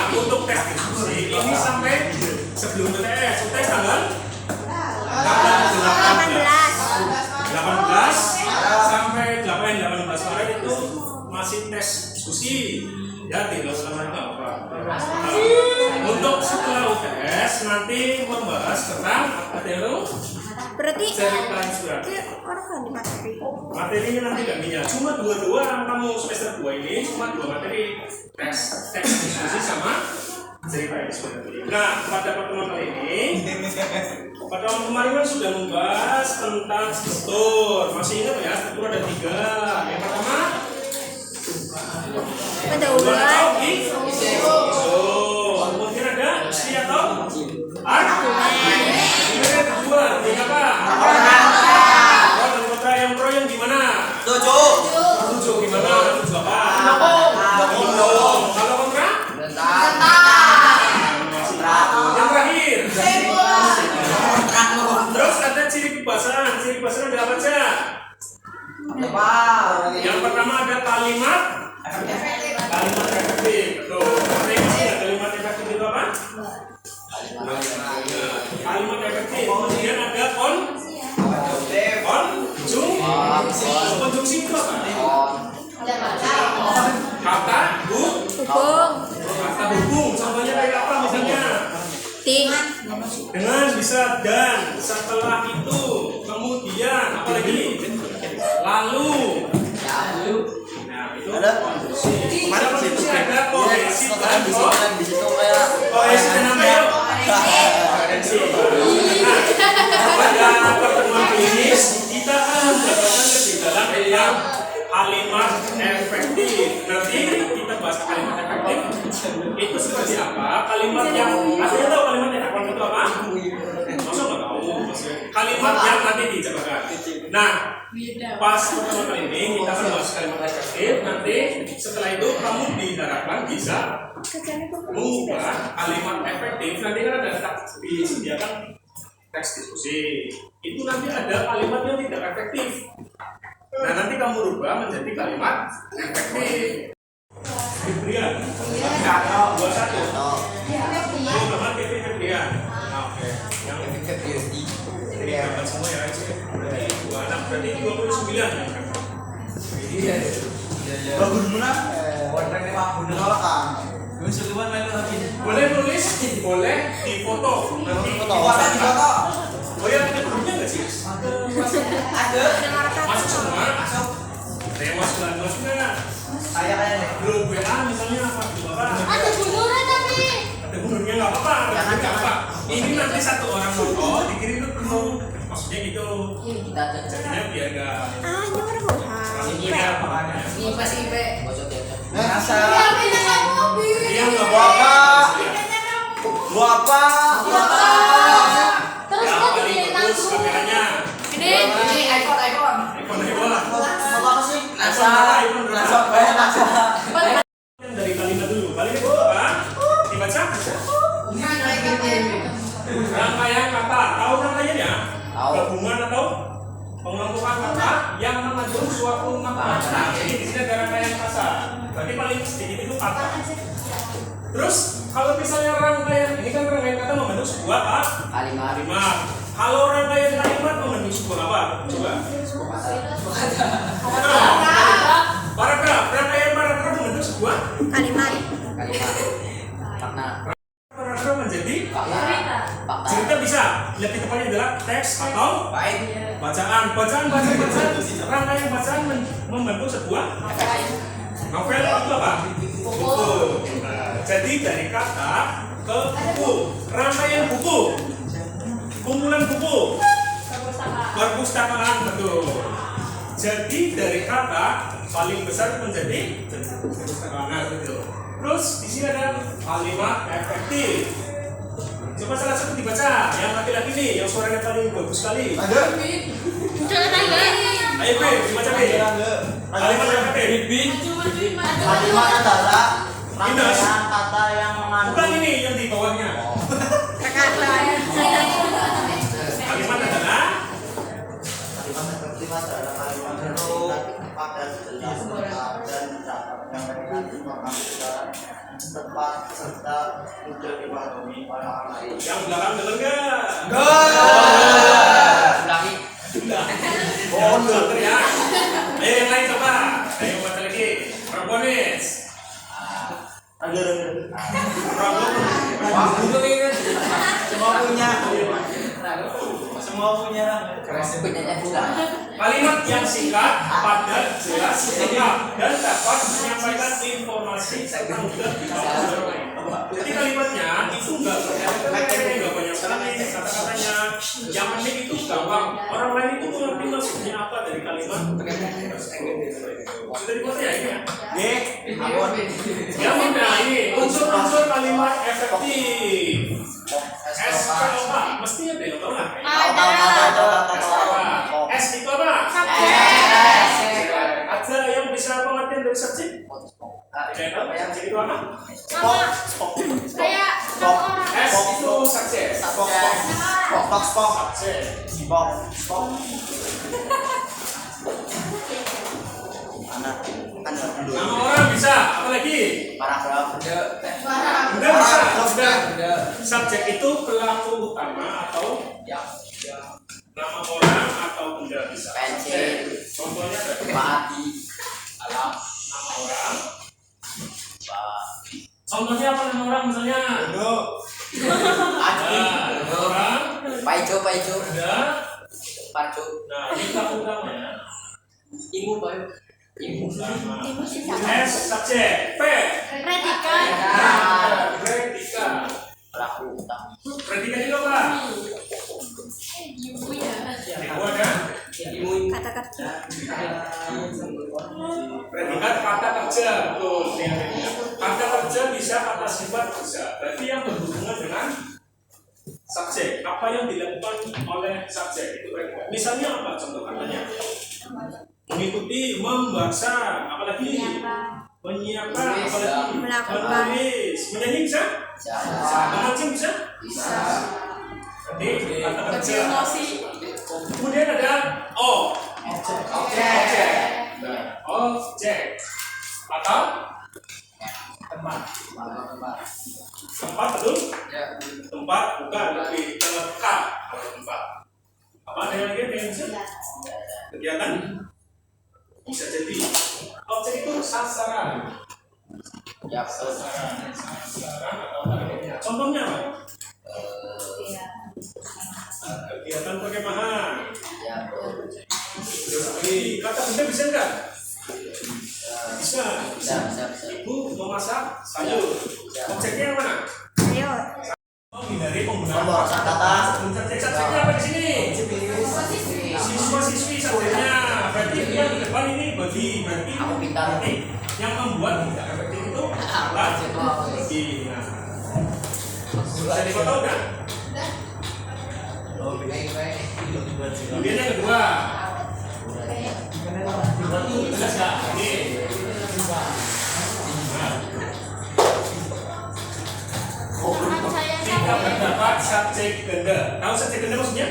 Untuk tes diskusi ini sampai sebelum UTS tanggal 18 sampai 18 Maret itu masih tes diskusi ya, tidak selama itu apa. Untuk setelah UTS nanti membahas tentang materi. Berarti orang kan di materi. Materinya nanti gak minyak, cuma dua doang. Kamu semester 2 ini cuma 2 materi, tes diskusi sama cerita eksplisit. Nah, pada pertemuan kali ini, pada kemarin kan sudah membahas tentang struktur. Masih ingat ya, struktur ada 3. Yang pertama, pendahuluan, kemudian ada isi atau argumen. Yang kedua, apa? Kota yang pro yang gimana? 7 gimana? 7 apa? Kalau kontra? Yang terakhir. Terus ada ciri kebahasan. Ciri kebahasan ada apa aja? Yang pertama ada kalimat efektif. Betul. Kalimat efektif itu apa? Kalimat efektif. Kemudian ada konjungsi itu apa? Kata hubung. Contohnya kayak apa misalnya? Dengan bisa dan, setelah itu, kemudian apa lagi? Lalu. Nah, itu konjungsi. Konjungsi ada kohesi dan kohesi dan apa ya? Pada pertemuan ini kita akan mendapatkan ketinggalan yang kalimat efektif. Nanti kita bahas kalimat efektif itu seperti apa. Kalimat yang aslinya tahu kalimat yang efektif itu apa? Masa nggak tahu? Kalimat yang nanti dijabarkan. Nah, pas pertemuan kali ini kita akan bahas kalimat efektif. Nanti setelah itu kamu diharapkan bisa mengubah kalimat efektif. Nanti kan ada disediakan teks diskusi. Itu nanti ada kalimat yang tidak efektif. Nah, nanti kamu rubah menjadi kalimat efektif. Febrian. 21. Oh, nama Febrian. Oke. Yang efektif ini dapat semua ya. Berarti 26, berarti 29. Iya. Bagus mana? Warnanya mah bener kan. Boleh nulis, boleh difoto. Nanti foto. Oh ya, ada grupnya nggak sih? Ada. Masuk semua. Masuk. Saya masuk nggak? Saya kayak grup WA misalnya apa? ada gunurnya tapi. Ada gunurnya nggak apa-apa. Jangan apa. Ini nanti satu orang foto dikirim ke grup. Maksudnya gitu. Jadinya biar nggak. Ini apa? Ini pasti IP. Asal. Dia nggak Terus kok paling bagus kameranya. Ini iPhone. apa sih? Dari kalimat dulu. Kalimat itu apa? Dibaca? Rangkaian kata. Tahu rangkaiannya? Gabungan atau pengelompokan kata yang mengandung suatu makna. Jadi di sini ada rangkaian kata. Berarti paling sedikit itu kata. Terus kalau misalnya rangkaian ini kan rangkaian kata membentuk sebuah kalimat. Kalau rangkaian kalimat membentuk sebuah apa? Coba. Paragraf. Rangkaian paragraf membentuk sebuah Kalimat. Makna. Paragraf menjadi cerita bisa. Lebih tepatnya adalah teks atau bacaan. Rangkaian bacaan membentuk sebuah novel itu apa? Buku. Jadi dari kata ke buku, rangkaian buku, kumpulan buku, perpustakaan, betul. Jadi dari kata paling besar menjadi perpustakaan, betul. Terus di sini ada kalimat efektif. Coba salah satu dibaca, yang laki-laki nih, yang suaranya paling bagus sekali. Jangan Ayo B, dibaca B. Kalimat efektif. Kalimat adalah rangkaian kata yang mengandung. Bukan ini yang di bawahnya. Kata Kalimat adalah Kalimat efektif adalah kalimat yang singkat, padat, jelas, lengkap, dan dapat menyampaikan informasi secara tepat serta mudah dipahami oleh orang lain. yang belakang bener nggak? Ulangi. Oh, bener ya. Ayo yang lain coba. Ayo baca lagi. Proponis. Semua punya Kalimat yang singkat, padat, jelas, lengkap, dan dapat menyampaikan informasi serta mudah dipahami orang lain. Jadi kalimatnya itu nggak banyak sekali kata-katanya. Yang penting itu gampang. Orang lain itu mengerti maksudnya apa dari kalimat. Sudah dibuat ya ini ya? Ya udah ini unsur-unsur kalimat efektif. SPOK mestinya ada yang tahu nggak? S itu apa? Ada yang bisa pengertian dari subjek? Ada yang tahu subjek itu apa? S itu subjek. Nama orang bisa, apa lagi? Paragraf. Benda bisa, benda. Subjek itu pelaku utama atau nama orang atau benda bisa. Pensil. Contohnya ada Padi. Alam. nama orang. Contohnya apa nama orang misalnya? Adi. Nama orang. Paijo. Benda. Parjo. Nah ini pelaku utamanya. Imu bayu. Imu. S subjek. P. Predikat. Predika. Pelaku utama. Predika itu apa? Ibu ada? Kata kerja. Predikat kata kerja, betul. Kata kerja bisa, kata sifat bisa. Berarti yang berhubungan dengan subjek. Apa yang dilakukan oleh subjek itu predikat. Misalnya apa contoh katanya? Mengikuti, membaca, apalagi menyiapkan, apalagi Melakukan. menulis, menyanyi bisa? Memancing bisa? Berarti kata kerja. Kemudian ada O. Objek atau tempat betul? Tempat bukan lebih terletak pada tempat. Apa ada yang lagi yang bisa? Kegiatan bisa jadi. Objek itu sasaran. Sasaran atau targetnya. Contohnya apa? Kegiatan perkemahan. Terus lagi kata benda bisa enggak? Bisa. Ibu memasak sayur. Objeknya yang mana? Ayo. Menghindari penggunaan Kata. subjeknya apa di sini? Siswa-siswi subjeknya. Berarti yang di depan ini bagi berarti Aku pintar. yang membuat tidak efektif itu adalah bagi. Bisa dipotong enggak? Kemudian yang kedua. Jelas nggak? Ini. Jika terdapat subjek ganda. Tahu subjek ganda maksudnya?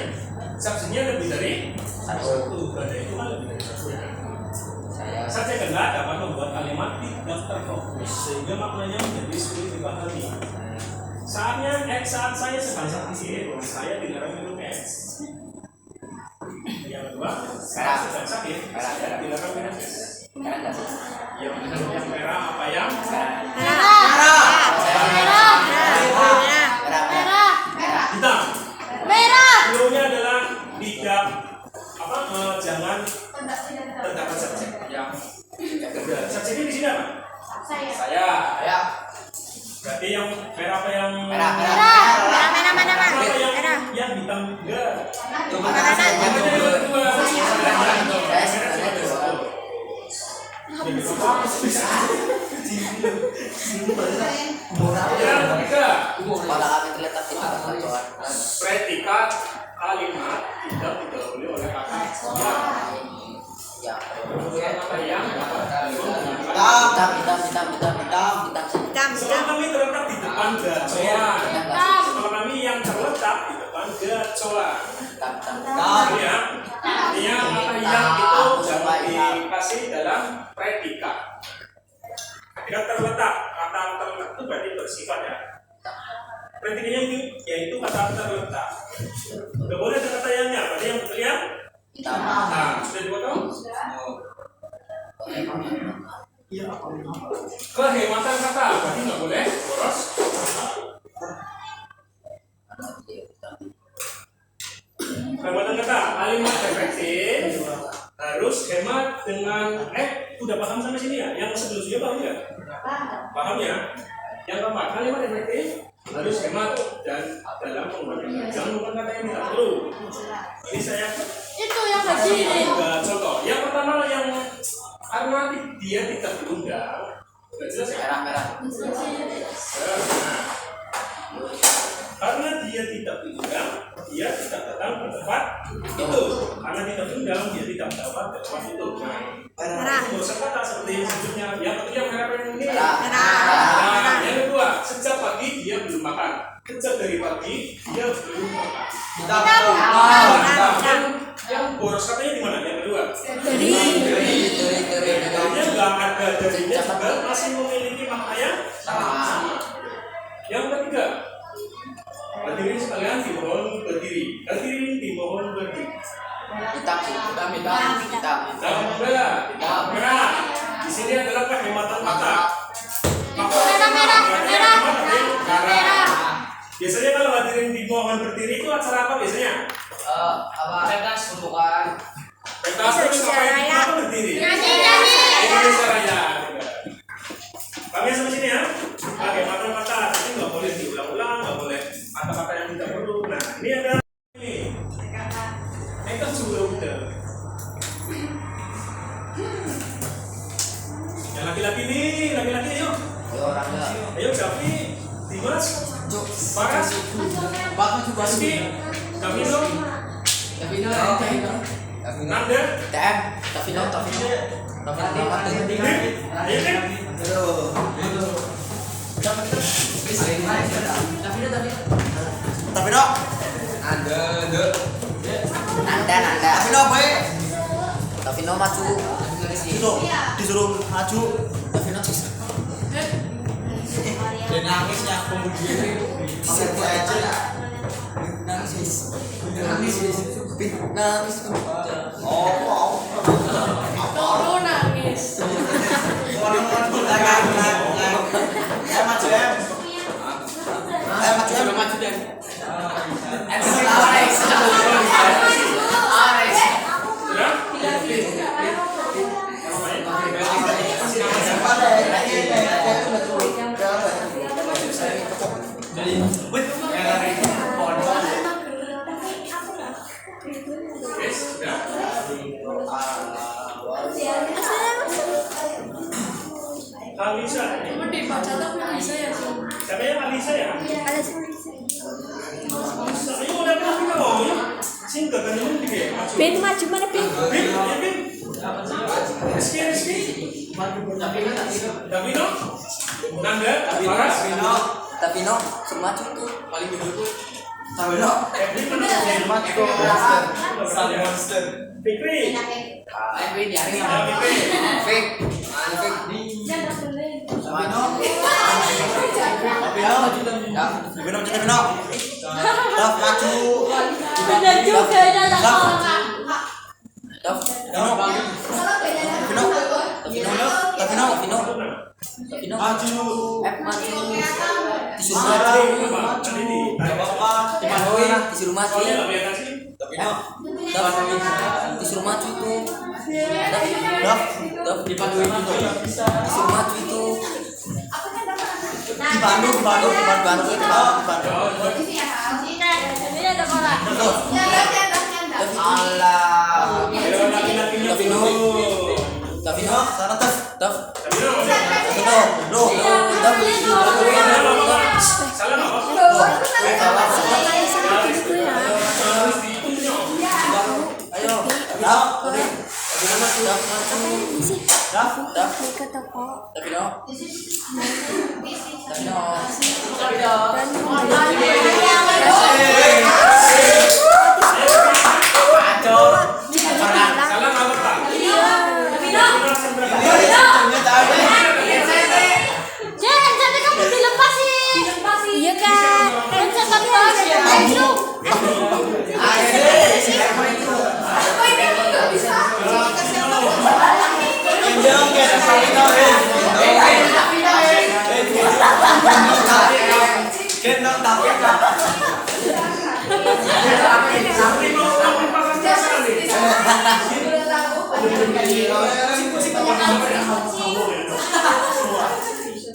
Subjeknya lebih dari satu. Ganda itu kan lebih dari satu ya. Subjek ganda dapat membuat kalimat tidak terfokus sehingga maknanya menjadi sulit dipahami. Saat saya sedang sakit, saya dilarang minum es. Yang kedua, saya sedang sakit, saya dilarang minum es. Yang merah apa yang? Hitam. Bluenya adalah tidak jangan terdapat subjek yang kedua. Subjeknya di sini apa? Saya. Berarti yang merah apa yang? Merah. Apa yang hitam enggak? Yang kedua. Yang ketiga. Predikat kalimat tidak didahului oleh kata apa yang Hitam. Setelah kami terletak di depan gacoan. Setelah kami yang terletak di depan ada coa. Tak. Ya, artinya kata yang itu jangan dikasih dalam predikat. Predikat terletak, kata terletak itu berarti bersifat ya. Predikatnya ini yaitu kata terletak. Gak boleh ada kata yangnya, berarti yang betul ya. Nah, sudah dipotong? Kehematan kata, berarti nggak boleh boros. Kehematan kata, kalimat efektif harus hemat dengan udah paham sampai sini ya? Yang sebelumnya paham nggak? Paham ya? Yang keempat, kalimat efektif harus hemat dan dalam penggunaan. Jangan lupa kata yang tidak perlu. Ini saya Itu yang kecil. contoh. Yang pertama yang karena dia tidak diundang, nggak jelas ya? Merah. Nah, karena dia tidak diundang, dia tidak datang ke tempat itu. Karena tidak diundang, dia tidak dapat ke tempat itu. Nah, itu dosa kata seperti yang sebelumnya. Yang ketiga merah ini. Nah, yang kedua, sejak pagi dia belum makan. Sejak dari pagi dia belum makan. Yang boros katanya di mana? Yang kedua. Darinya nggak ada, darinya juga masih memiliki makna yang sama. Yang ketiga, hadirin sekalian dimohon berdiri. Hadirin dimohon berdiri. Hitam. Merah. Di sini adalah kehematan kata. Merah. Biasanya kalau hadirin dimohon berdiri itu acara apa biasanya? Pentas pembukaan. Pentas terus apa berdiri? Nyanyi. Indonesia Raya. Kami sampai sini ya. Oke, kata-kata ini nggak boleh diulang-ulang, nggak boleh kata-kata yang tidak perlu. Nah, ini ada ini. Ini kan sudah udah. Yang laki-laki nih, laki-laki yuk. Ayo Javi, Dimas, Paras, Rizky, Davino, Nanda, Tavino. Tapi dok, Nanda. Tavino maju. disuruh maju. Tavino Dan nangisnya kemudian nangis. Oh. Toro nangis. Saya maju ya. Alisa. Cuma dibaca tapi bisa ya sih. Siapa yang Alisa ya? Alisa. Ayo udah pernah kita mau ya? Singkat kan ini juga. Ben maju mana Ben? Bin. Rizky. Davino. Nanda. Paras. Tavino semaju itu paling dulu. Tavino. Monster. Fikri. Fikri. Benar juga ada Disuruh maju itu. Dipaduin itu. Disuruh maju itu. Di Bandung. Ini ada koran. Allah. Tavino. Ke toko. Tavino. Salah nggak Pak? Jadi kamu dilepas sih. Iya kan. Kan cepat banget. Ayo.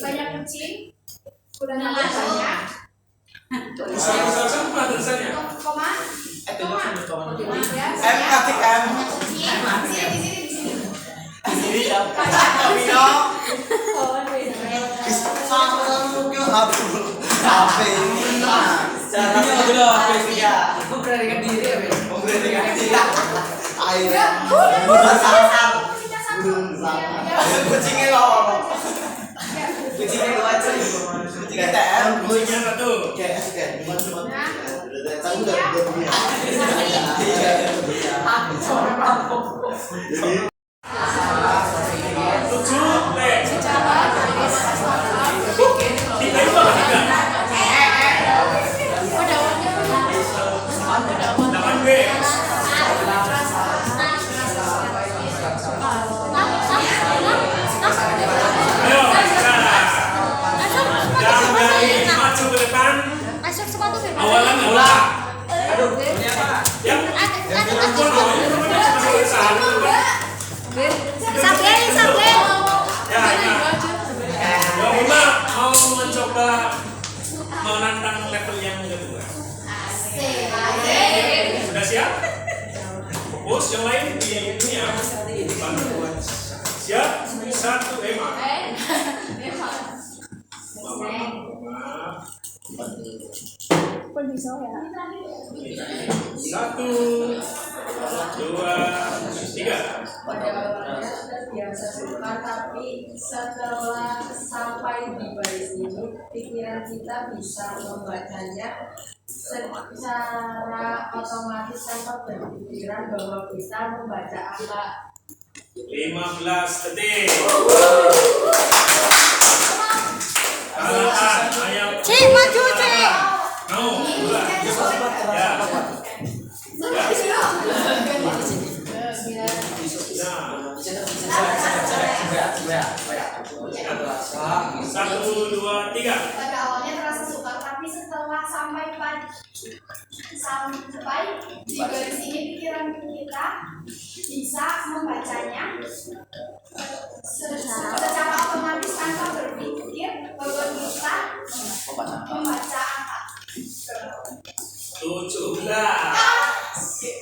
Banyak kucing. Udah nggak banyak. Usah pernah tulisannya. Koma. Ya. M ketik M. Di sini. Memberanikan diri ya, Ben. Kucingnya lo. Kucingnya lo aja. Kucingnya TM. Kucingnya satu. Tujuh T. Tiga itu apa tiga? Delapan B. Ayo, yang dari maju ke depan. Masuk sepatu bebas. Awalan awalan. Yang Sableng. Ya, yang lima mau mencoba menantang level yang kedua. Sudah siap? Fokus yang lain di dunia. Siap? Satu, maaf. Satu, dua, tiga. Biasa sukar, tapi setelah sampai di baris ini, pikiran kita bisa membacanya secara otomatis tanpa berpikiran bahwa kita membaca angka. 15 detik. Kalah, ayo. Cik, maju, Cik. Mau, dua. Ya. Satu, dua, tiga. Pada awalnya terasa sukar, tapi setelah sampai di garis ini pikiran kita bisa membacanya secara otomatis tanpa berpikir bahwa kita membaca angka. 17.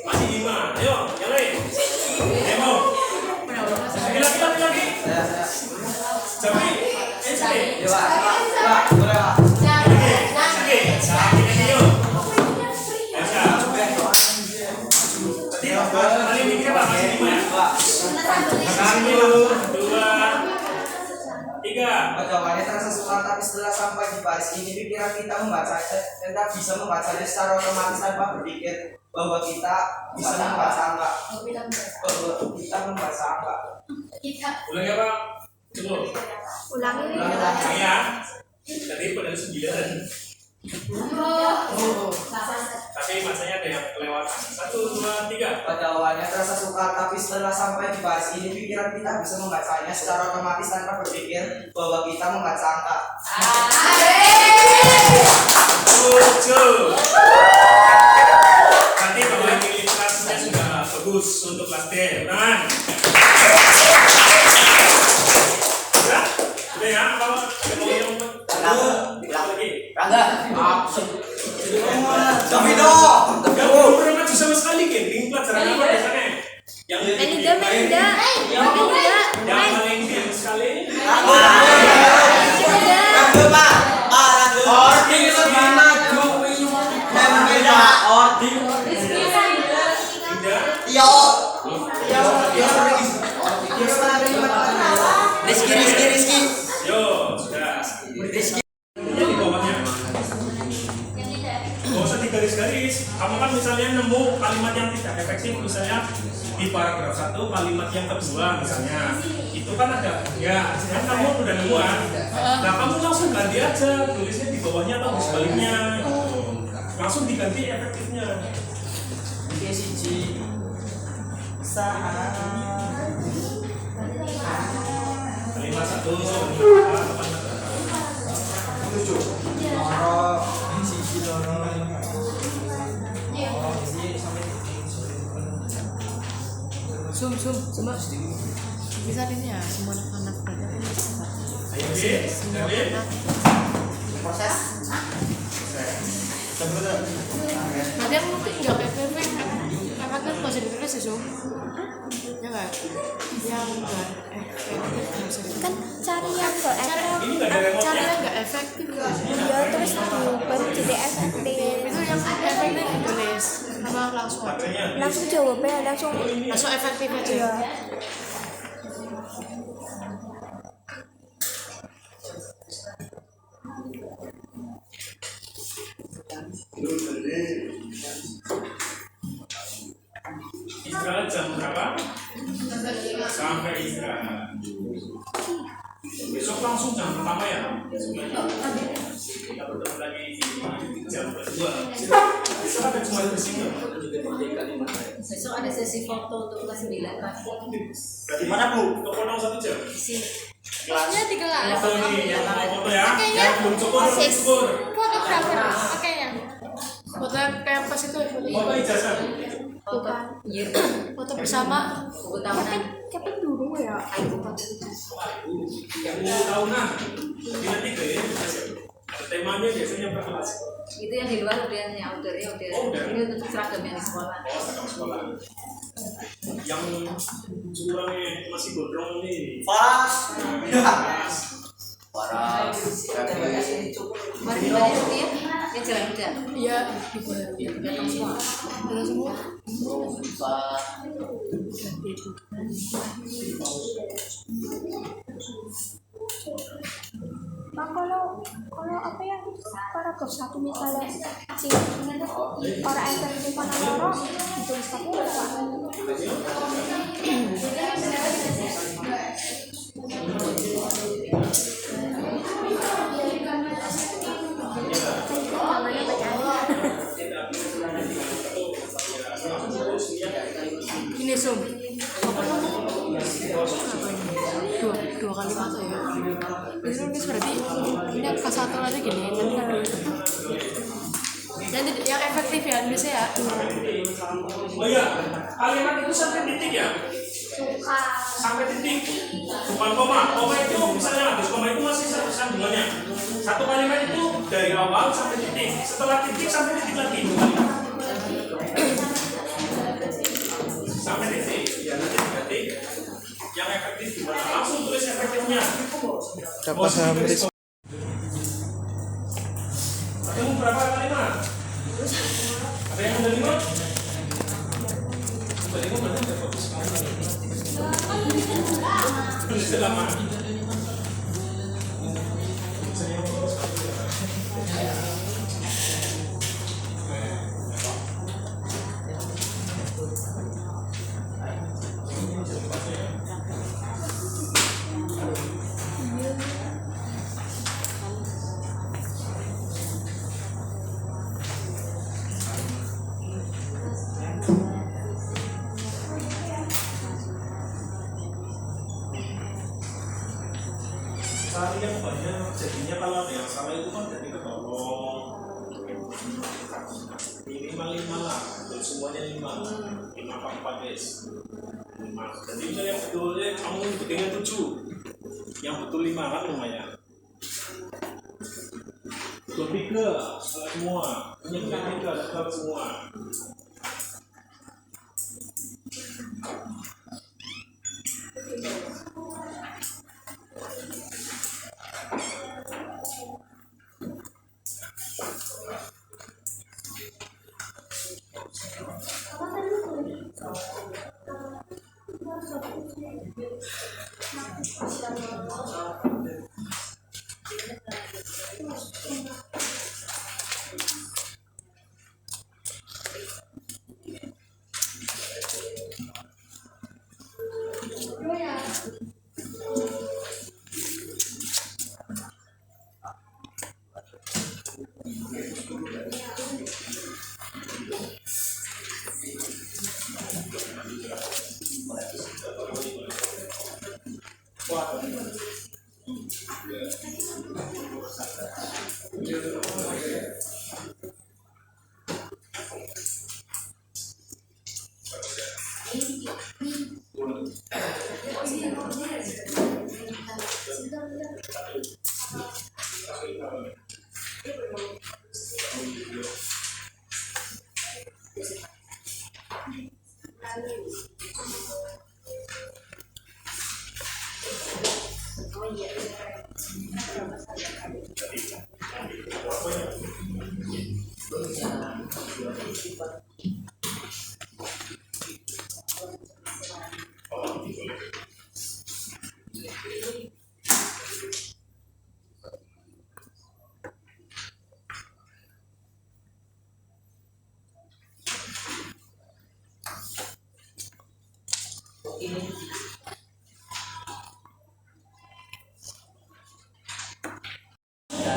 Masih 5. Ayo, yang lain. Demo. Lagi. Tapi, SD. Jawabannya terasa sukar, tapi setelah sampai di baris ini pikiran kita kita bisa membacanya secara otomatis tanpa berpikir bahwa kita bisa membaca angka. Kita membaca angka. Ulang ya Pak. Coba. Ulangi. Ulang ya. Tadi pada 9. Tapi masanya ada yang kelewatan. 1, 2, 3. Pada awalnya terasa sukar, tapi setelah sampai di baris ini pikiran kita bisa membacanya secara otomatis tanpa berpikir bahwa kita membaca angka. 7. Nanti kalau ini literasinya sudah bagus untuk kelas D. Tangan. Sudah? Sudah ya? Kalau mau yang lagi. Rangga. Domino. Kamu pernah maju sama sekali kan? Ini pelajaran apa biasanya? Yang Melinda. yang paling diam sekali. Rangga Pak. Rangga. Ording lebih maju. Beda. Ording. Tidak. Yo. Rizky. Yo, sudah. Ini di bawahnya. Gak usah digaris-garis. Kamu kan misalnya nemu kalimat yang tidak ada efektif misalnya di paragraf 1 kalimat yang kedua misalnya itu kan ada ya kan kamu udah nemuan nah kamu langsung ganti aja tulisnya di bawahnya atau di sebaliknya gitu. Langsung diganti efektifnya. Oke, siji. Usaha. Kalimat 1 Tujuh. Loro. Siji loro. Siji sampai Zoom bisa ini ya semua anak-anak Ayo Bi, David. Proses. nanti aku mungkin nggak PPP karena kan masih ditulis ya Zoom ya nggak yang nggak efektif Kan cari yang nggak efektif. Ini nggak ada remote cari ya? yang nggak efektif Iya, terus diubah jadi efektif. itu yang efektif ditulis sama langsung aja Langsung jawabnya langsung. langsung efektif aja Iya. Istirahat jam berapa? Sampai istirahat. Besok langsung jam pertama ya. Kita bertemu lagi di jam kedua. Besok ada cuma di sini. Besok ada sesi foto untuk kelas 9 Pak. Di mana Bu? Untuk potong 1 jam. kelasnya di kelas Foto ini yang mau foto ya. Pakainya Yang belum cukup harus syukur. fotografer pakainya foto kayak pas itu foto Foto ijazah. Foto year foto bersama buku tahunan. Tapi dulu ya. Yang mau tahunan. Bila 3 ya. Temanya biasanya per kelas. Itu yang di luar udah yang outdoornya udah. Oh, udah. Ini untuk seragam yang di sekolah. Oh, seragam sekolah. Yang curangnya masih gondrong nih. Pas. Mas. Para. Kemarin di mana itu ya? Yang jalan udah. iya di baru Datang semua. udah semua Bang, kalau apa yang paragraf 1 misalnya si orang efektif mana loro ditulis pakai apa? Namanya bacaan. ini Zoom apa namanya dua kali mata ya itu nulis berarti ini angka 1 aja gini yang efektif ya nulisnya ya Oh iya, kalimat itu sampai titik ya? Sampai titik. Bukan koma. Koma itu misalnya habis koma itu masih satu sambungannya. Satu kalimat itu dari awal sampai titik. Setelah titik sampai titik lagi. Sampai titik. Ya nanti diganti. Yang efektif gimana? Langsung tulis efektifnya. dapat hampir. Ketemu berapa kalimat? Ada yang udah 5? Udah 5 berarti udah bagus sekali. Sudah lama. Cari yang banyak, jadinya kalau ada yang salah itu kan jadi ketolong. Minimal 5 lah, betul semuanya 5 apa 4 guys 5. Jadi misalnya yang betulnya kamu betulnya 7, yang betul 5 kan lumayan. Betul 3, salah semua. Yang betul 3, salah semua.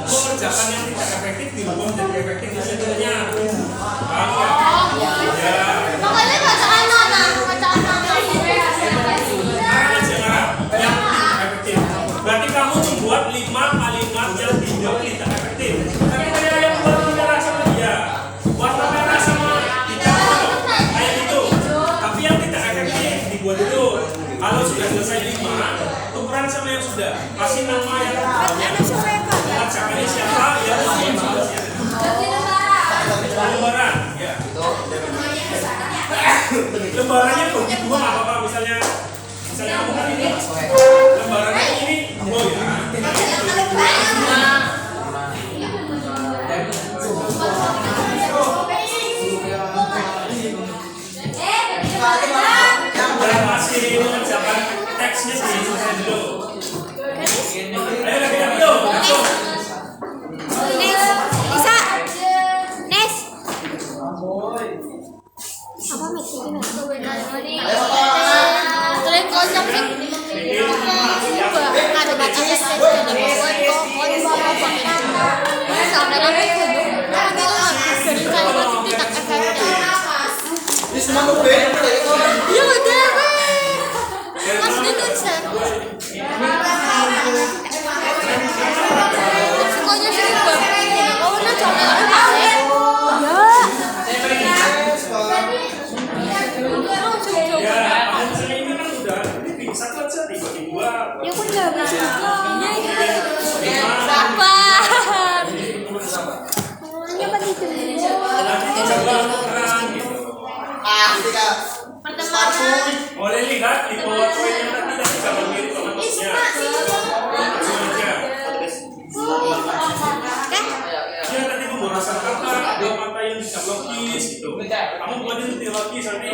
Mengerjakan yang tidak efektif dirubah menjadi efektif hasilnya. Paham ya? Ya. Makanya bacaan mana? Bacaan mana? Yang tidak efektif. Berarti kamu membuat 5 kalimat yang tidak efektif. Tapi kayak yang warna merah sama dia, warna merah sama hijau, kayak gitu. Tapi yang tidak efektif dibuat itu. Kalau sudah selesai 5, tukeran sama yang sudah. Kasih nama yang mengerjakannya siapa? Ya, lembaran. Ya. Lembarannya bagi 2 nggak apa-apa. Misalnya kamu kan ini lembarannya ini 2 ya. Dan masih mengerjakan teksnya selesai dulu. Ayo lagi yuk. Bisa. Nes. Apa meeting ini? Kalian konsep sih. Ada baca iya udah maksudnya tulisan sukanya sih oh nah coba Ya, misalnya ini kan udah satu aja dibagi 2. ya aku nggak bisa sabar hanya pada itu Nanti coba tukeran gitu. Boleh lihat di PowerPoint yang tadi gambar mirip sama notesnya. Langsung aja. Dia tadi pemborosan kata, 2 kata yang tidak logis gitu. Kamu buat itu tidak logis nanti.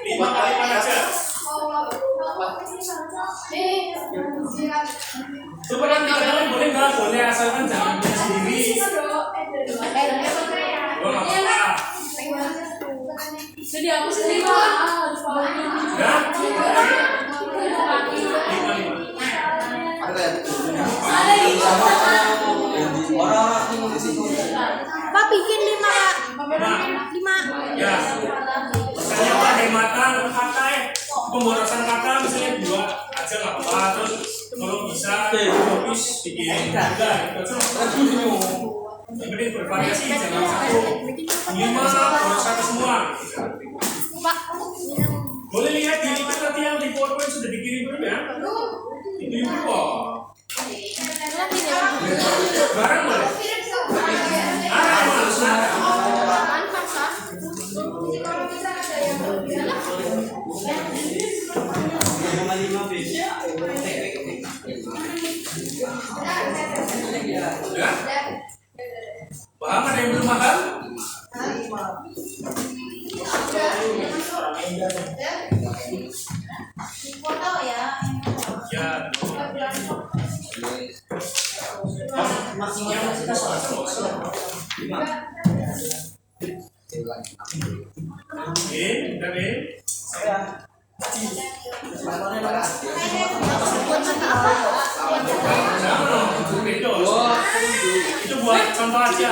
Lima kalimat aja. Coba nanti kalian boleh nggak? Boleh asalkan jangan punya sendiri. Jadi aku sendiri harus Ya? Pak bikin 5 Ya. Misalnya penghematan kata pemborosan kata misalnya 2 aja nggak apa-apa. Terus kalau bisa habis bikin 3 gitu. Yang penting bervariasi jangan 1. 5 boros kata semua. Boleh lihat di link nanti yang di PowerPoint sudah dikirim belum ya? Dikirim kok. Barang boleh. Ya? Paham ada yang belum paham? Foto ya. Ya. Yang kita soal udah deh. Itu buat contoh aja.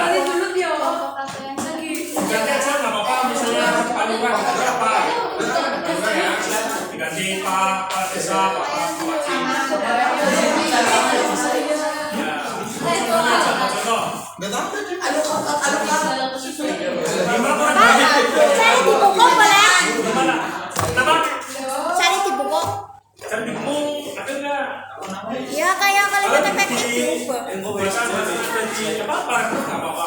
Ganti aja nggak apa-apa, misalnya Pak Lurah berapa? Lurah ya, diganti Pak Desa, Pak Bupati. Ya kayak kalimat efektif diubah. Bacaan tadi apa-apa, nggak apa-apa.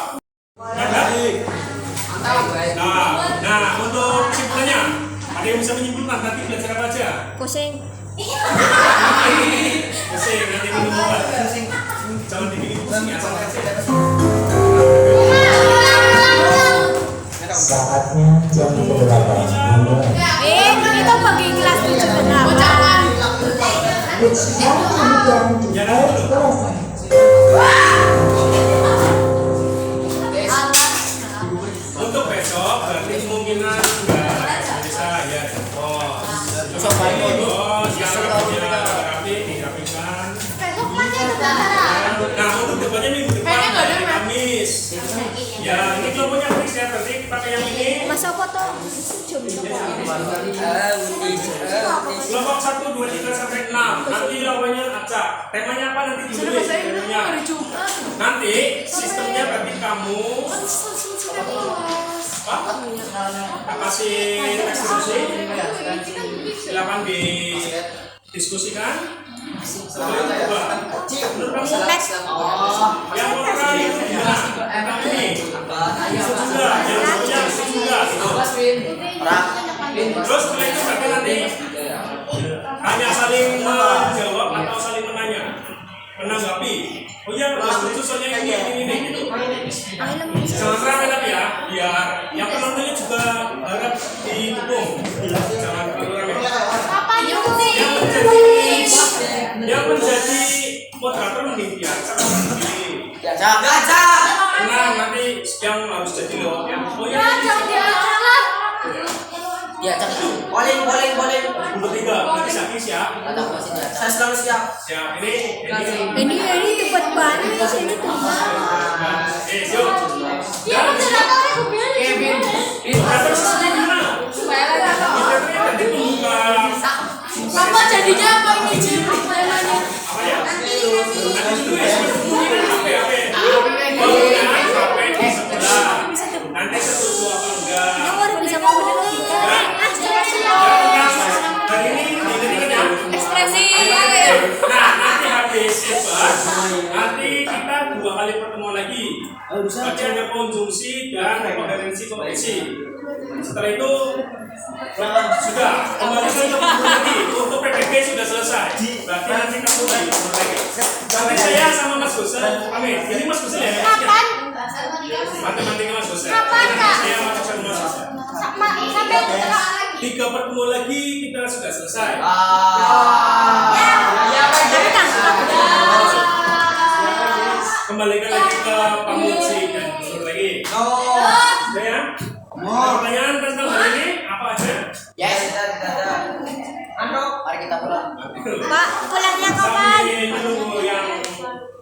Nah, untuk kesimpulannya, ada yang bisa menyimpulkan nanti belajar apa aja? Pusing. Pusing, nanti minum obat. Jangan dibikin pusing ya. Saatnya jam 8 mulai. Kita bagi kelas 7 ke 8. Ya, dulu. Untuk besok berarti kemungkinan enggak bisa ya. Oh, yang rambutnya rapi dirapikan. Nah, untuk depannya minggu depan hari Kamis. Ya, ini kelompoknya fix ya, berarti kita pakai yang ini. Masa foto jam Kelompok 1, 2, 3 sampai 6. Nanti lawannya acak. Temanya apa nanti ditulis? Temanya. Nanti sistemnya berarti kamu kasih teks diskusi. Silakan didiskusikan. Sebelum kedua. Menurut kamu yang orang itu gimana? Ini sudah, yang satunya sudah. Terus setelah itu berarti nanti hanya saling menjawab atau saling menanya, menanggapi. Oh iya, setuju soalnya ini gitu. Jangan rame tapi ya, biar yang penontonnya juga harap didukung. Jangan terlalu rame. Yang menjadi moderator mending dia. Tenang, nanti yang harus jadi loh. Oh iya, Ya, boleh. bertiga, berarti Syakir siap. Saya selalu siap. Siap, ini. ini cepat banget ini tuh. Yuk. Moderator sesungguhnya gimana? Moderatornya tadi pembuka. Apa jadinya apa ini Jim? Temanya. Apa ya? Nanti dulu ya, HP. Penggunaan HP di sebelah. Nanti setuju apa enggak? Yang baru bisa ngomong logika. Hari ini ya. Ekspresi. Nah, nanti habis debat, nanti kita 2 kali pertemuan lagi. Berarti ada konjungsi dan koherensi kompleksi. Setelah itu sudah kembali ke lagi. Untuk PPG sudah selesai. Berarti nanti kamu lagi. Nanti saya sama Mas Gusel pamit. Jadi Mas Gusel ya. Kapan? Matematika Mas Gusel. Kapan, Kak? Saya sama Mas Gusel. Sampai 3 pertemuan lagi kita sudah selesai. Kembalikan lagi ke Pamuji dan Gusur lagi. Sudah ya? Pertanyaan tentang hari ini apa aja? Mari kita pulang. Pak, pulangnya kapan? Sambil menunggu yang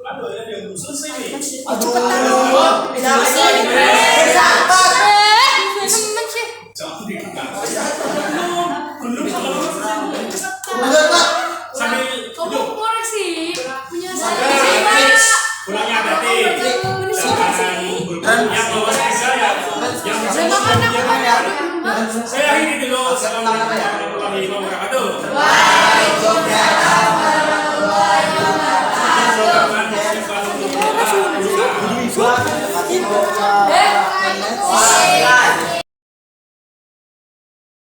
aduh ya yang belum selesai nih. Cepetan dong. Jangan dibuka. Belum kalau sambil duduk. Koreksi punya saya. Pulangnya hati. Jangan yang bawa saya yang saya akhiri dulu. Assalamualaikum warahmatullahi wabarakatuh. Waalaikumsalam.